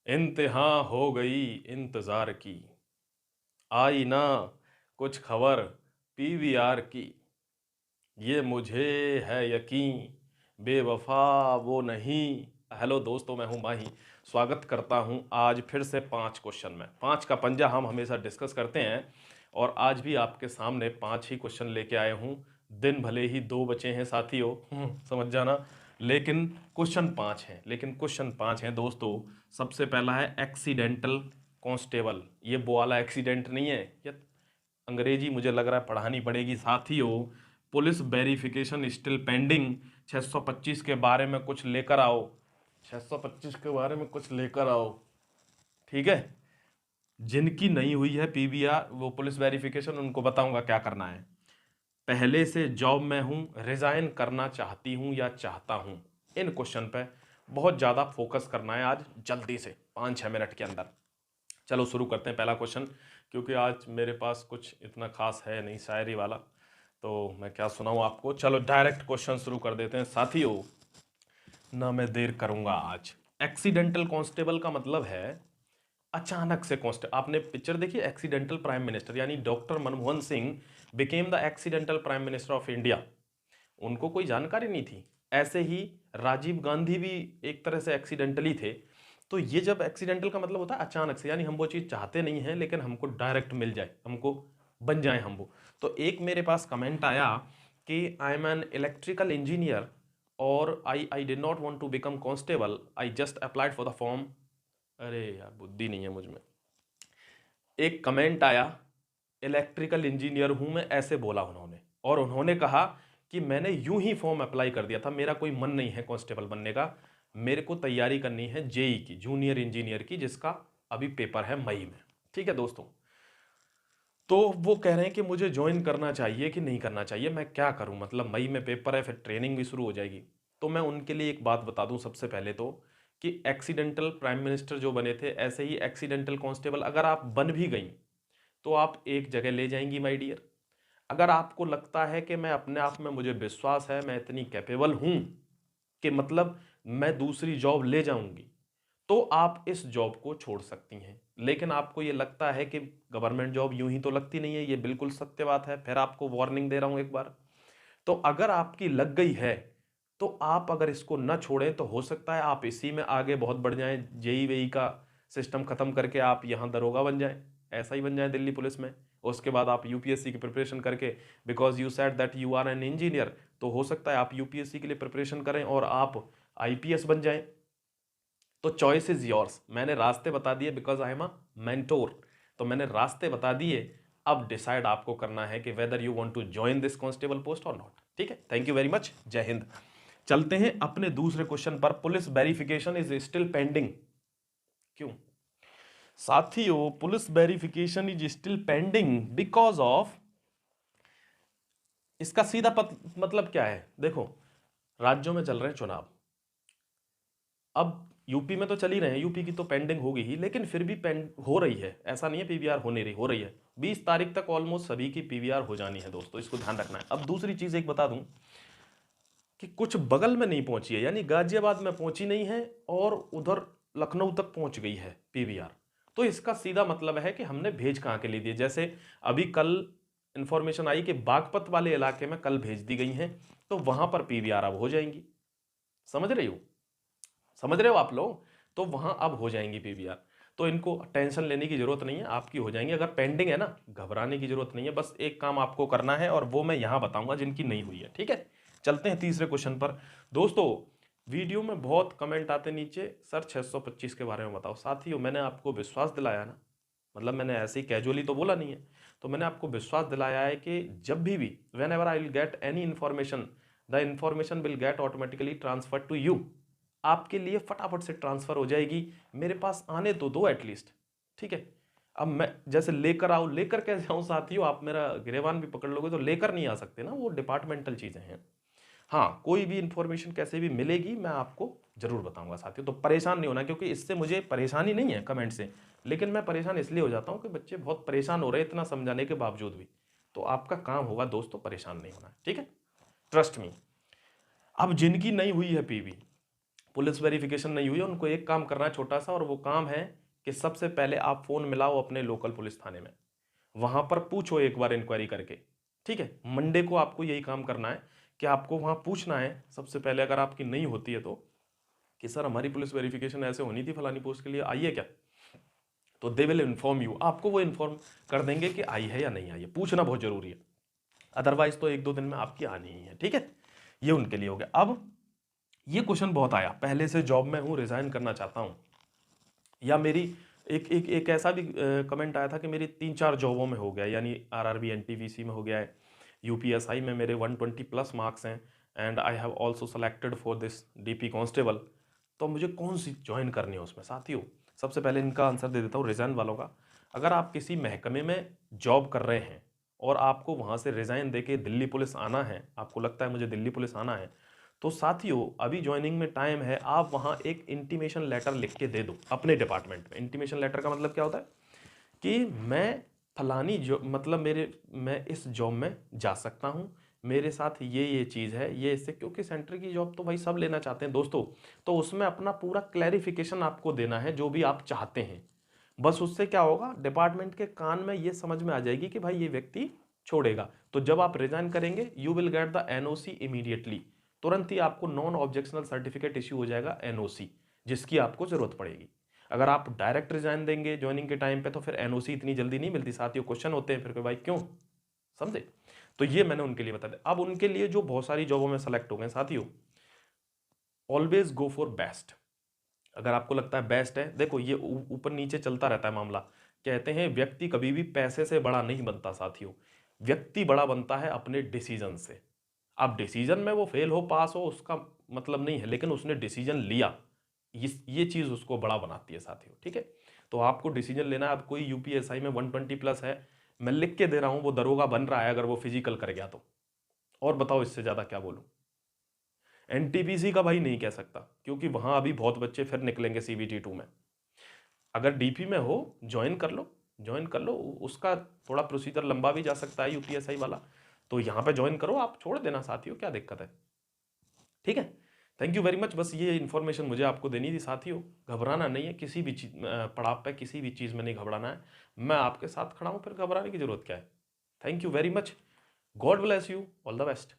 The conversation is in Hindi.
इंतहा हो गई इंतजार की, आई ना कुछ खबर पीवीआर की। ये मुझे है यकीन, बेवफा वो नहीं। हेलो दोस्तों, मैं हूं माही। स्वागत करता हूं आज फिर से 5 क्वेश्चन में। 5 का पंजा हम हमेशा डिस्कस करते हैं और आज भी आपके सामने 5 ही क्वेश्चन लेके आए हूं। दिन भले ही 2 बचे हैं साथियों, समझ जाना, लेकिन क्वेश्चन 5 हैं दोस्तों। सबसे पहला है एक्सीडेंटल कांस्टेबल। ये वो वाला एक्सीडेंट नहीं है, ये अंग्रेजी मुझे लग रहा है पढ़ानी पड़ेगी साथियों। Police verification still pending. 625 के बारे में कुछ लेकर आओ। 625 के बारे में कुछ लेकर आओ, ठीक है। जिनकी नहीं हुई है पीवीआर, वो पुलिस वेरिफिकेशन, उनको बताऊंगा क्या करना है। पहले से जॉब में हूं, रिजाइन करना चाहती हूं या चाहता हूं। इन क्वेश्चन पे बहुत ज़्यादा फोकस करना है आज, जल्दी से 5-6 मिनट के अंदर। चलो शुरू करते हैं पहला क्वेश्चन, क्योंकि आज मेरे पास कुछ इतना खास है नहीं शायरी वाला, तो मैं क्या सुनाऊं आपको। चलो डायरेक्ट क्वेश्चन शुरू कर देते हैं साथियों, ना मैं देर करूंगा आज। एक्सीडेंटल कांस्टेबल का मतलब है अचानक से कांस्टेबल। आपने पिक्चर देखी एक्सीडेंटल प्राइम मिनिस्टर, यानी doctor Manmohan Singh became the accidental prime minister of India. उनको कोई जानकारी नहीं थी। ऐसे ही राजीव गांधी भी एक तरह से एक्सीडेंटली थे। तो ये जब एक्सीडेंटल का मतलब होता है अचानक से, यानी हम वो चीज़ चाहते नहीं हैं लेकिन हमको डायरेक्ट मिल जाए, हमको बन जाए हम वो। तो एक मेरे पास कमेंट आया कि I am an electrical engineer और I did not want to become constable, I just applied for the form. अरे यार, बुद्धि नहीं है मुझ में। एक कमेंट आया, इलेक्ट्रिकल इंजीनियर हूं मैं, ऐसे बोला उन्होंने, और उन्होंने कहा कि मैंने यूं ही फॉर्म अप्लाई कर दिया था, मेरा कोई मन नहीं है कांस्टेबल बनने का, मेरे को तैयारी करनी है जेई की, जूनियर इंजीनियर की, जिसका अभी पेपर है मई में। ठीक है दोस्तों, तो वो कह रहे हैं कि मुझे ज्वाइन करना चाहिए कि नहीं करना चाहिए, मैं क्या करूं, मतलब मई में पेपर है, फिर ट्रेनिंग भी शुरू हो जाएगी। तो मैं उनके लिए एक बात बता दूं सबसे पहले तो, कि एक्सीडेंटल प्राइम मिनिस्टर जो बने थे, ऐसे ही एक्सीडेंटल कांस्टेबल अगर आप बन भी गई तो आप एक जगह ले जाएंगी माय डियर। अगर आपको लगता है कि मैं अपने आप में, मुझे विश्वास है, मैं इतनी कैपेबल हूं कि मतलब मैं दूसरी जॉब ले जाऊंगी, तो आप इस जॉब को छोड़ सकती हैं। लेकिन आपको ये लगता है कि गवर्नमेंट जॉब यूं ही तो लगती नहीं है, ये बिल्कुल सत्य बात है, फिर आपको वार्निंग दे रहा हूं एक बार। तो अगर आपकी लग गई है, तो आप अगर इसको न छोड़ें तो हो सकता है आप इसी में आगे बहुत बढ़ जाएं, जेई वेई का सिस्टम खत्म करके आप यहां दरोगा बन जाएं, ऐसा ही बन जाएं दिल्ली पुलिस में। उसके बाद आप यूपीएससी की प्रिपरेशन करके, because you said that you are an engineer, तो हो सकता है आप यूपीएससी के लिए प्रिपरेशन करें और आप आईपीएस बन जाएं। तो चॉइस इज योर्स। मैंने रास्ते बता दिए, because I am a mentor, तो मैंने रास्ते बता दिए। अब डिसाइड आपको करना है कि whether you want to join this constable post और नॉट। ठीक है, थैंक यू वेरी मच, जय हिंद। चलते हैं अपने दूसरे क्वेश्चन पर। Police verification is still pending. क्यों साथियों police verification is still pending? Because of, इसका सीधा मतलब क्या है, देखो, राज्यों में चल रहे हैं चुनाव। अब यूपी में तो चल ही रहे हैं, यूपी की तो पेंडिंग होगी ही, लेकिन फिर भी पेंड हो रही है, ऐसा नहीं है पीवीआर हो नहीं रही, हो रही है। 20 तारीख तक ऑलमोस्ट सभी की पीवीआर हो जानी है दोस्तों, इसको ध्यान रखना है। अब दूसरी चीज एक बता दूं कि कुछ बगल में नहीं पहुंची है, यानी गाजियाबाद में पहुंची नहीं है और उधर लखनऊ तक पहुंच गई है पीवीआर। तो इसका सीधा मतलब है कि हमने भेज कहां के लिए दिए। जैसे अभी कल इंफॉर्मेशन आई कि बागपत वाले इलाके में कल भेज दी गई हैं, तो वहां पर पीवीआर अब हो जाएंगी। समझ रही हो, समझ रहे हो आप लोग? तो वहां अब हो जाएंगी पीवीआर। तो इनको टेंशन लेने की जरूरत नहीं है, आपकी हो जाएंगी। अगर पेंडिंग है ना, घबराने की जरूरत नहीं है, बस एक काम आपको करना है और वो मैं यहां बताऊंगा जिनकी नहीं हुई है। ठीक है, चलते हैं तीसरे क्वेश्चन पर दोस्तों। वीडियो में बहुत कमेंट आते नीचे, सर 625 के बारे में बताओ। साथियों मैंने आपको विश्वास दिलाया ना, मतलब मैंने ऐसे ही कैजुअली तो बोला नहीं है, तो मैंने आपको विश्वास दिलाया है कि जब भी whenever I will get any information, the information will get automatically transfer to you. आपके लिए फटाफट से ट्रांसफर हो जाएगी, मेरे पास आने तो दो एटलीस्ट। ठीक है, अब मैं जैसे लेकर आओ, लेकर कैसे आऊं साथियों, आप मेरा गिरेबान भी पकड़ लोगे तो लेकर नहीं आ सकते ना, वो डिपार्टमेंटल चीजें हैं। हाँ, कोई भी इंफॉर्मेशन कैसे भी मिलेगी मैं आपको जरूर बताऊंगा साथियों, तो परेशान नहीं होना, क्योंकि इससे मुझे परेशानी नहीं है कमेंट से, लेकिन मैं परेशान इसलिए हो जाता हूं कि बच्चे बहुत परेशान हो रहे हैं इतना समझाने के बावजूद भी। तो आपका काम होगा दोस्तों परेशान नहीं होना, ठीक है, ट्रस्ट मी। अब जिनकी नहीं हुई है पीवी, पुलिस वेरिफिकेशन नहीं हुई है, उनको एक काम करना है छोटा सा, और वो काम है कि सबसे पहले आप फोन मिलाओ अपने लोकल पुलिस थाने में, वहां पर पूछो एक बार इंक्वायरी करके। ठीक है, मंडे को आपको यही काम करना है कि आपको वहां पूछना है सबसे पहले, अगर आपकी नहीं होती है तो, कि सर हमारी पुलिस वेरिफिकेशन ऐसे होनी थी फलानी पोस्ट के लिए, आई है क्या? तो दे विल इन्फॉर्म यू, आपको वो इन्फॉर्म कर देंगे कि आई है या नहीं आई है। पूछना बहुत जरूरी है, अदरवाइज तो 1-2 दिन में आपकी आनी ही है। ठीक है, ये उनके लिए हो गया। अब ये क्वेश्चन बहुत आया, पहले से जॉब में हूं, रिजाइन करना चाहता हूं, या मेरी एक ऐसा भी कमेंट आया था कि मेरी 3-4 जॉबों में हो गया, यानी आरआरबी एनटीपीसी में हो गया है, यूपीएसआई में मेरे 120 प्लस मार्क्स हैं, and I have also selected for this DP constable. तो मुझे कौन सी ज्वाइन करनी है उसमें? साथियों, सबसे पहले इनका आंसर दे देता हूँ रिजाइन वालों का। अगर आप किसी महकमे में जॉब कर रहे हैं और आपको वहाँ से रिजाइन देके दिल्ली पुलिस आना है, आपको लगता है मुझे दिल्ली पुलिस आना है, तो साथियों अभी ज्वाइनिंग में टाइम है, आप वहाँ एक इंटीमेशन लेटर लिख के दे दो अपने डिपार्टमेंट में। इंटीमेशन लेटर का मतलब क्या होता है कि मैं फलानी जो मतलब मैं इस जॉब में जा सकता हूँ, मेरे साथ ये चीज़ है, ये इससे, क्योंकि सेंटर की जॉब तो भाई सब लेना चाहते हैं दोस्तों, तो उसमें अपना पूरा क्लैरिफिकेशन आपको देना है जो भी आप चाहते हैं। बस उससे क्या होगा, डिपार्टमेंट के कान में ये समझ में आ जाएगी कि भाई ये व्यक्ति छोड़ेगा। तो जब आप रिजाइन करेंगे you will get the NOC immediately, तुरंत ही आपको नॉन ऑब्जेक्शनल सर्टिफिकेट इश्यू हो जाएगा, एनओसी, जिसकी आपको जरूरत पड़ेगी। अगर आप डायरेक्ट रिजाइन देंगे ज्वाइनिंग के टाइम पे तो फिर एनओसी इतनी जल्दी नहीं मिलती साथियों। क्वेश्चन होते हैं फिर कि भाई क्यों, समझे? तो ये मैंने उनके लिए बता दिया। अब उनके लिए जो बहुत सारी जॉबों में सेलेक्ट हो गए साथियों, ऑलवेज गो फॉर बेस्ट। अगर आपको लगता है बेस्ट है, देखो ये ऊपर नीचे चलता रहता है मामला। कहते हैं व्यक्ति कभी भी पैसे से बड़ा नहीं बनता साथियों, व्यक्ति बड़ा बनता है अपने डिसीजन से। अब डिसीजन में वो फेल हो पास हो उसका मतलब नहीं है, लेकिन उसने डिसीजन लिया, ये चीज उसको बड़ा बनाती है साथियों। ठीक है, तो आपको डिसीजन लेना है। अब कोई यूपीएसआई में 120 प्लस है, मैं लिख के दे रहा हूं, वो दरोगा बन रहा है, अगर वो फिजिकल कर गया तो और बताओ इससे ज्यादा क्या बोलूं। एनटीपीसी का भाई नहीं कह सकता, क्योंकि वहां अभी बहुत बच्चे फिर निकलेंगे सीबीटी 2 में। अगर डीपी में हो ज्वाइन कर लो, ज्वाइन कर लो, उसका थोड़ा प्रोसीजर लंबा भी जा सकता है यूपीएसआई वाला, तो यहाँ पे ज्वाइन करो, आप छोड़ देना साथियों, क्या दिक्कत है? ठीक है, थैंक यू वेरी मच। बस ये इन्फॉर्मेशन मुझे आपको देनी थी साथियों। घबराना नहीं है, किसी भी पड़ाव पे किसी भी चीज़ में नहीं घबराना है, मैं आपके साथ खड़ा हूँ, फिर घबराने की जरूरत क्या है? Thank you very much, God bless you, all the best.